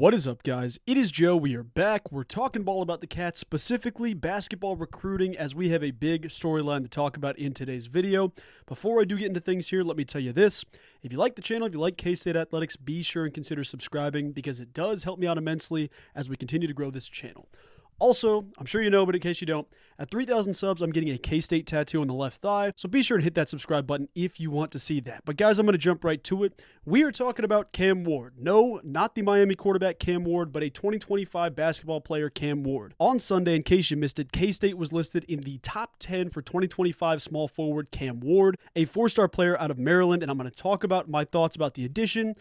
What is up, guys? It is Joe. We are back. We're talking ball about the Cats, specifically basketball recruiting, as we have a big storyline to talk about in today's video. Before I do get into things here, let me tell you this. If you like the channel, if you like K-State Athletics, be sure and consider subscribing because it does help me out immensely as we continue to grow this channel. Also, I'm sure you know, but in case you don't, at 3,000 subs, I'm getting a K-State tattoo on the left thigh, so be sure to hit that subscribe button if you want to see that. But guys, I'm going to jump right to it. We are talking about Cam Ward. No, not the Miami quarterback Cam Ward, but a 2025 basketball player Cam Ward. On Sunday, in case you missed it, K-State was listed in the top 10 for 2025 small forward Cam Ward, a four-star player out of Maryland, and I'm going to talk about my thoughts about the addition.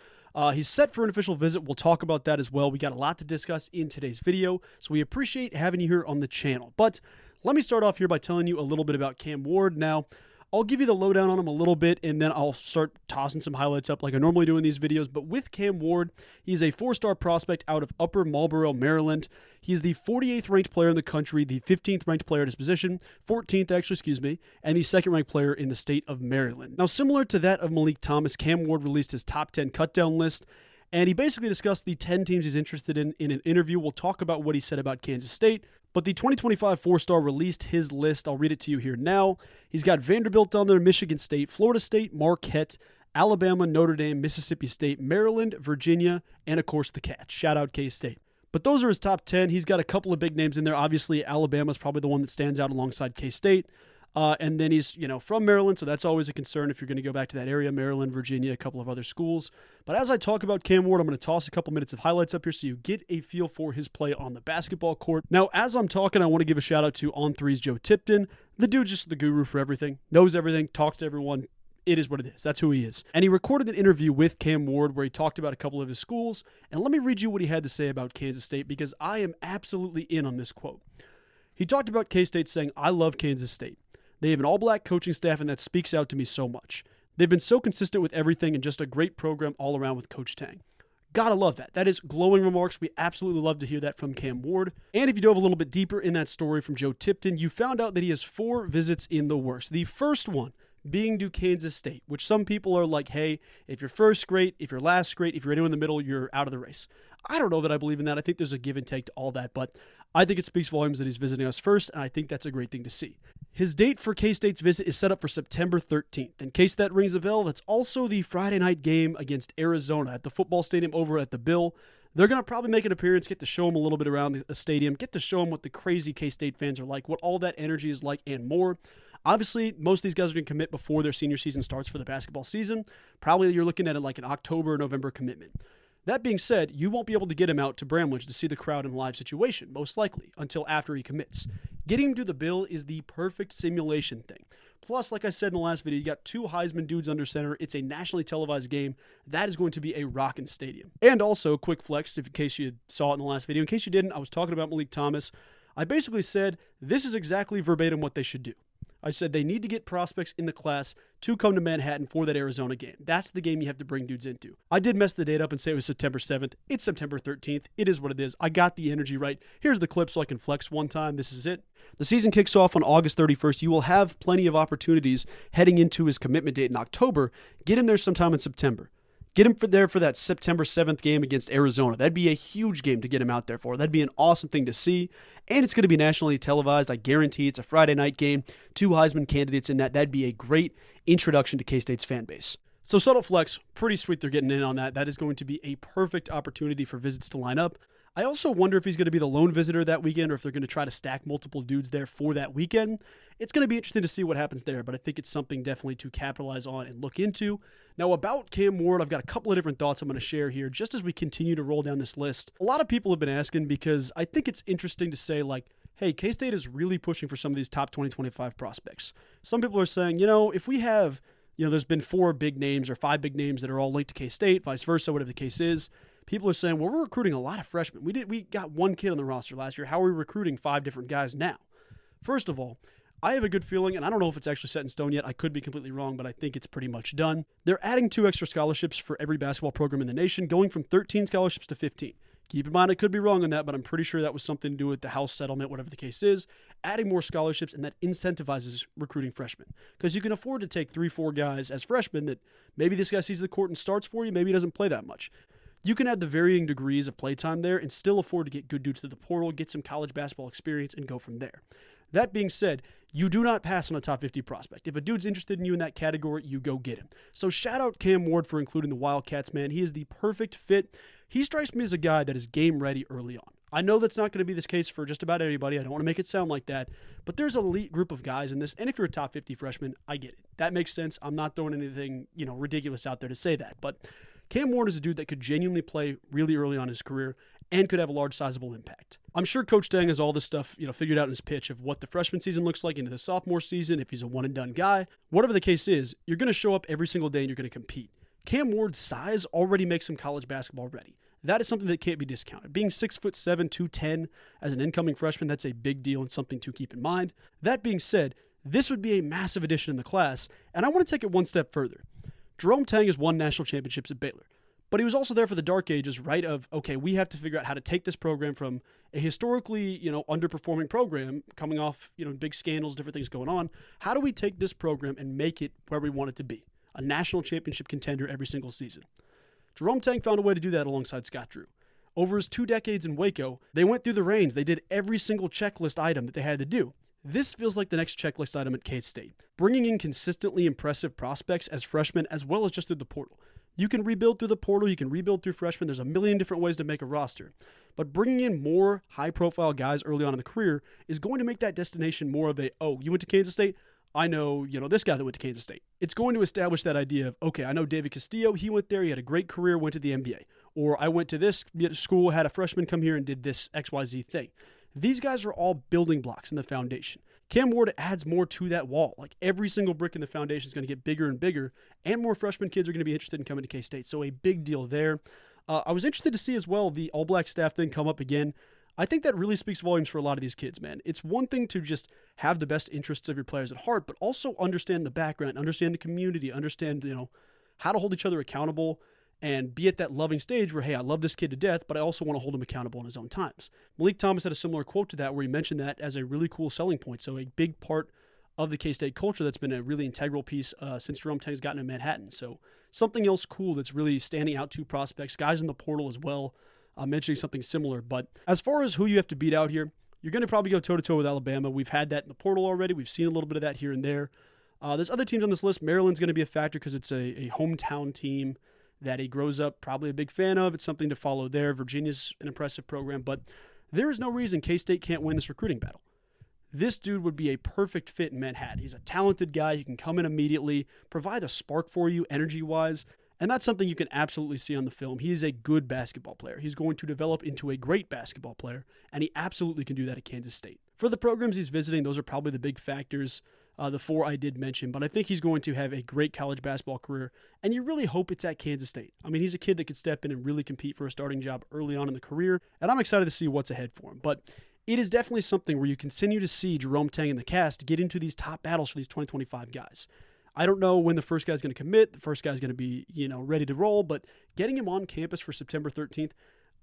He's set for an official visit. We'll talk about that as well. We got a lot to discuss in today's video, so we appreciate having you here on the channel. But let me start off here by telling you a little bit about Cam Ward. Now, I'll give you the lowdown on him a little bit, and then I'll start tossing some highlights up like I normally do in these videos. But with Cam Ward, he's a four-star prospect out of Upper Marlboro, Maryland. He's the 48th ranked player in the country, the 15th ranked player at his position, 14th actually, and the second ranked player in the state of Maryland. Now, similar to that of Malik Thomas, Cam Ward released his top 10 cutdown list, and he basically discussed the 10 teams he's interested in an interview. We'll talk about what he said about Kansas State. But the 2025 four-star released his list. I'll read it to you here now. He's got Vanderbilt on there, Michigan State, Florida State, Marquette, Alabama, Notre Dame, Mississippi State, Maryland, Virginia, and of course the Cats. Shout out K-State. But those are his top 10. He's got a couple of big names in there. Obviously, Alabama's probably the one that stands out alongside K-State. And then he's, from Maryland, so that's always a concern if you're going to go back to that area, Maryland, Virginia, a couple of other schools. But as I talk about Cam Ward, I'm going to toss a couple minutes of highlights up here so you get a feel for his play on the basketball court. Now, as I'm talking, I want to give a shout out to On Three's Joe Tipton. The dude's just the guru for everything, knows everything, talks to everyone. It is what it is. That's who he is. And he recorded an interview with Cam Ward where he talked about a couple of his schools. And let me read you what he had to say about Kansas State because I am absolutely in on this quote. He talked about K-State saying, "I love Kansas State. They have an all-black coaching staff, and that speaks out to me so much. They've been so consistent with everything and just a great program all around with Coach Tang." Gotta love that. That is glowing remarks. We absolutely love to hear that from Cam Ward. And if you dove a little bit deeper in that story from Joe Tipton, you found out that he has 4 visits in the works. The first one being to Kansas State, which some people are like, hey, if you're first, great. If you're last, great. If you're anywhere in the middle, you're out of the race. I don't know that I believe in that. I think there's a give and take to all that, but I think it speaks volumes that he's visiting us first, and I think that's a great thing to see. His date for K-State's visit is set up for September 13th. In case that rings a bell, that's also the Friday night game against Arizona at the football stadium over at the Bill. They're going to probably make an appearance, get to show him a little bit around the stadium, get to show him what the crazy K-State fans are like, what all that energy is like, and more. Obviously, most of these guys are going to commit before their senior season starts for the basketball season. Probably you're looking at it like an October or November commitment. That being said, you won't be able to get him out to Bramlage to see the crowd in a live situation, most likely, until after he commits. Getting him to the Bill is the perfect simulation thing. Plus, like I said in the last video, you got 2 Heisman dudes under center. It's a nationally televised game. That is going to be a rockin' stadium. And also, quick flex, in case you saw it in the last video. In case you didn't, I was talking about Malik Thomas. I basically said, this is exactly verbatim what they should do. I said they need to get prospects in the class to come to Manhattan for that Arizona game. That's the game you have to bring dudes into. I did mess the date up and say it was September 7th. It's September 13th. It is what it is. I got the energy right. Here's the clip so I can flex one time. This is it. The season kicks off on August 31st. You will have plenty of opportunities heading into his commitment date in October. Get him there sometime in September. Get him there for that September 7th game against Arizona. That'd be a huge game to get him out there for. That'd be an awesome thing to see. And it's going to be nationally televised. I guarantee it's a Friday night game. 2 Heisman candidates in that. That'd be a great introduction to K-State's fan base. So subtle flex, pretty sweet they're getting in on that. That is going to be a perfect opportunity for visits to line up. I also wonder if he's going to be the lone visitor that weekend or if they're going to try to stack multiple dudes there for that weekend. It's going to be interesting to see what happens there, but I think it's something definitely to capitalize on and look into. Now, about Cam Ward, I've got a couple of different thoughts I'm going to share here just as we continue to roll down this list. A lot of people have been asking because I think it's interesting to say, like, hey, K-State is really pushing for some of these top 2025 prospects. Some people are saying, if we have, there's been 4 big names or 5 big names that are all linked to K-State, vice versa, whatever the case is. People are saying, well, we're recruiting a lot of freshmen. We got 1 kid on the roster last year. How are we recruiting 5 different guys now? First of all, I have a good feeling, and I don't know if it's actually set in stone yet. I could be completely wrong, but I think it's pretty much done. They're adding 2 extra scholarships for every basketball program in the nation, going from 13 scholarships to 15. Keep in mind, I could be wrong on that, but I'm pretty sure that was something to do with the house settlement, whatever the case is, adding more scholarships, and that incentivizes recruiting freshmen. Because you can afford to take 3-4 guys as freshmen that maybe this guy sees the court and starts for you, maybe he doesn't play that much. You can add the varying degrees of playtime there and still afford to get good dudes to the portal, get some college basketball experience, and go from there. That being said, you do not pass on a top 50 prospect. If a dude's interested in you in that category, you go get him. So shout out Cam Ward for including the Wildcats, man. He is the perfect fit. He strikes me as a guy that is game ready early on. I know that's not going to be the case for just about anybody. I don't want to make it sound like that, but there's an elite group of guys in this. And if you're a top 50 freshman, I get it. That makes sense. I'm not throwing anything, ridiculous out there to say that, but Cam Ward is a dude that could genuinely play really early on in his career and could have a large, sizable impact. I'm sure Coach Deng has all this stuff, figured out in his pitch of what the freshman season looks like into the sophomore season, if he's a one-and-done guy. Whatever the case is, you're going to show up every single day and you're going to compete. Cam Ward's size already makes him college basketball ready. That is something that can't be discounted. Being 6'7", 210 as an incoming freshman, that's a big deal and something to keep in mind. That being said, this would be a massive addition in the class, and I want to take it one step further. Jerome Tang has won national championships at Baylor. But he was also there for the dark ages, right, of, okay, we have to figure out how to take this program from a historically, underperforming program coming off, big scandals, different things going on. How do we take this program and make it where we want it to be? A national championship contender every single season. Jerome Tang found a way to do that alongside Scott Drew. Over his 2 decades in Waco, they went through the reins. They did every single checklist item that they had to do. This feels like the next checklist item at K-State, bringing in consistently impressive prospects as freshmen as well as just through the portal. You can rebuild through the portal, you can rebuild through freshmen. There's a million different ways to make a roster. But bringing in more high-profile guys early on in the career is going to make that destination more of a, oh, you went to Kansas State? I know, this guy that went to Kansas State. It's going to establish that idea of, okay, I know David Castillo, he went there, he had a great career, went to the NBA. Or I went to this school, had a freshman come here and did this XYZ thing. These guys are all building blocks in the foundation. Cam Ward adds more to that wall. Like every single brick in the foundation is going to get bigger and bigger, and more freshman kids are going to be interested in coming to K-State. So a big deal there. I was interested to see as well the All Black staff thing come up again. I think that really speaks volumes for a lot of these kids, man. It's one thing to just have the best interests of your players at heart, but also understand the background, understand the community, understand, how to hold each other accountable, and be at that loving stage where, hey, I love this kid to death, but I also want to hold him accountable in his own times. Malik Thomas had a similar quote to that where he mentioned that as a really cool selling point. So a big part of the K-State culture that's been a really integral piece since Jerome Tang's gotten to Manhattan. So something else cool that's really standing out to prospects, guys in the portal as well, mentioning something similar. But as far as who you have to beat out here, you're going to probably go toe-to-toe with Alabama. We've had that in the portal already. We've seen a little bit of that here and there. There's other teams on this list. Maryland's going to be a factor because it's a hometown team that he grows up probably a big fan of. It's something to follow there. Virginia's an impressive program, but there is no reason K-State can't win this recruiting battle. This dude would be a perfect fit in Manhattan. He's a talented guy. He can come in immediately, provide a spark for you energy-wise, and that's something you can absolutely see on the film. He is a good basketball player. He's going to develop into a great basketball player, and he absolutely can do that at Kansas State. For the programs he's visiting, those are probably the big factors. The 4 I did mention, but I think he's going to have a great college basketball career, and you really hope it's at Kansas State. I mean, he's a kid that could step in and really compete for a starting job early on in the career, and I'm excited to see what's ahead for him. But it is definitely something where you continue to see Jerome Tang and the cast get into these top battles for these 2025 guys. I don't know when the first guy's going to commit, the first guy's going to be, ready to roll, but getting him on campus for September 13th,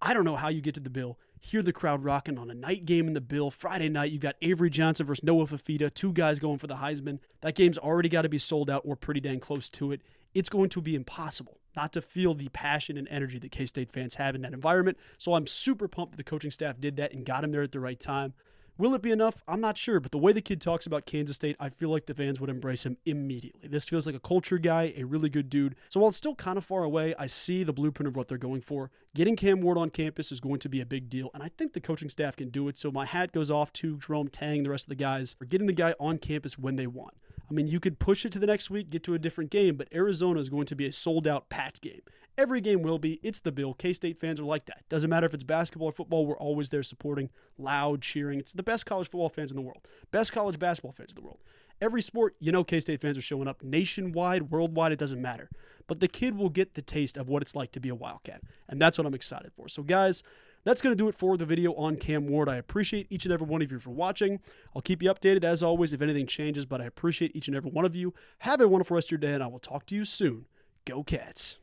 I don't know how you get to the Bill, hear the crowd rocking on a night game in the Bill. Friday night, you've got Avery Johnson versus Noah Fafita, 2 guys going for the Heisman. That game's already got to be sold out or pretty dang close to it. It's going to be impossible not to feel the passion and energy that K-State fans have in that environment. So I'm super pumped that the coaching staff did that and got him there at the right time. Will it be enough? I'm not sure, but the way the kid talks about Kansas State, I feel like the fans would embrace him immediately. This feels like a culture guy, a really good dude. So while it's still kind of far away, I see the blueprint of what they're going for. Getting Cam Ward on campus is going to be a big deal, and I think the coaching staff can do it. So my hat goes off to Jerome Tang, the rest of the guys, for getting the guy on campus when they want. I mean, you could push it to the next week, get to a different game, but Arizona is going to be a sold-out, packed game. Every game will be. It's the Bill. K-State fans are like that. Doesn't matter if it's basketball or football, we're always there supporting, loud, cheering. It's the best college football fans in the world. Best college basketball fans in the world. Every sport, K-State fans are showing up nationwide, worldwide, it doesn't matter. But the kid will get the taste of what it's like to be a Wildcat, and that's what I'm excited for. So, guys, that's going to do it for the video on Cam Ward. I appreciate each and every one of you for watching. I'll keep you updated, as always, if anything changes, but I appreciate each and every one of you. Have a wonderful rest of your day, and I will talk to you soon. Go Cats.